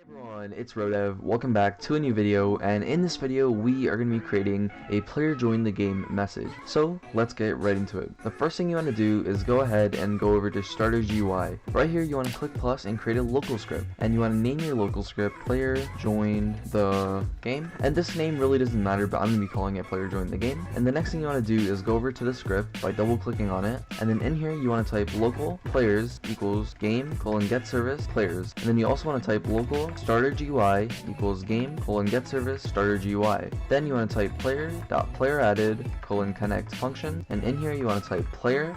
Everyone, it's RoDev. Welcome back to a new video, and in this video we are going to be creating a player join the game message. So let's get right into it. The first thing you want to do is go ahead and go over to Starter GUI. Right here you want to click plus and create a local script, and you want to name your local script player join the game, and this name really doesn't matter, but I'm going to be calling it player join the game. And the next thing you want to do is go over to the script by double clicking on it, and then in here you want to type local players equals game colon get service players, and then you also want to type local starter GUI equals game colon get service starter GUI. Then you want to type player dot player added colon connect function, and in here you want to type player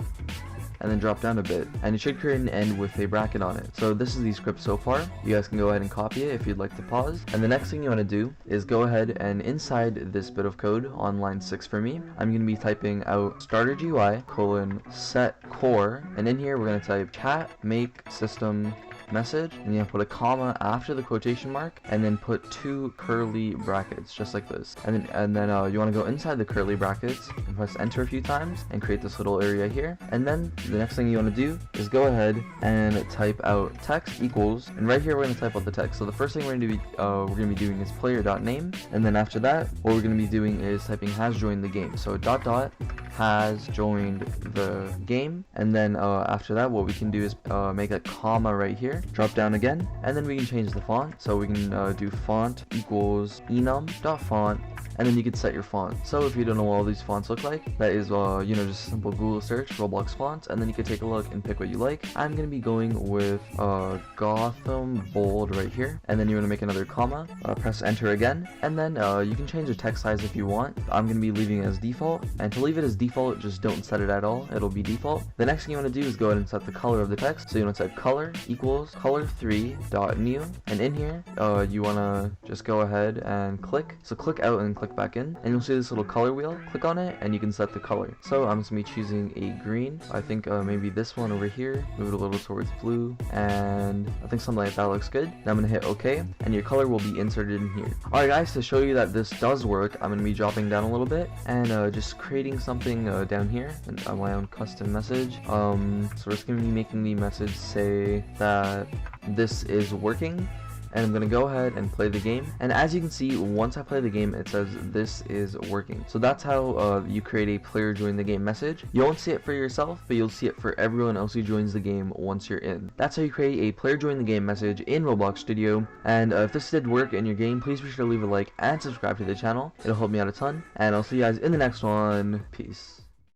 and then drop down a bit, and it should create an end with a bracket on it. So this is the script so far. You guys can go ahead and copy it if you'd like to pause. And the next thing you want to do is go ahead and inside this bit of code on line 6 for me, I'm going to be typing out starter GUI colon set core, and in here we're going to type chat make system message, and you have to put a comma after the quotation mark and then put 2 curly brackets just like this, and then you want to go inside the curly brackets and press enter a few times and create this little area here. And then the next thing you want to do is go ahead and type out text equals, and right here we're going to type out the text. So the first thing we're going to be doing is player.name, and then after that what we're going to be doing is typing has joined the game. So dot has joined the game, and then after that what we can do is make a comma right here, drop down again, and then we can change the font. So we can do font equals enum.font, and then you can set your font. So if you don't know what all these fonts look like, that is just a simple Google search Roblox fonts, and then you can take a look and pick what you like. I'm gonna be going with Gotham bold right here, and then you want to make another comma, press enter again, and then you can change the text size if you want. I'm gonna be leaving it as default, and to leave it as default, just don't set it at all, it'll be default. The next thing you want to do is go ahead and set the color of the text. So you want to type color equals color3.new, and in here you want to just go ahead and click out and click back in, and you'll see this little color wheel. Click on it and you can set the color. So I'm just gonna be choosing a green. I think maybe this one over here, move it a little towards blue, and I think something like that looks good. Now I'm gonna hit OK, and your color will be inserted in here. Alright guys, to show you that this does work, I'm gonna be dropping down a little bit and just creating something down here, and my own custom message. So we're just gonna be making the message say that this is working, and I'm gonna go ahead and play the game, and as you can see, once I play the game it says this is working. So that's how you create a player join the game message. You won't see it for yourself, but you'll see it for everyone else who joins the game once you're in. That's how you create a player join the game message in Roblox Studio. And if this did work in your game, please be sure to leave a like and subscribe to the channel. It'll help me out a ton, and I'll see you guys in the next one. Peace.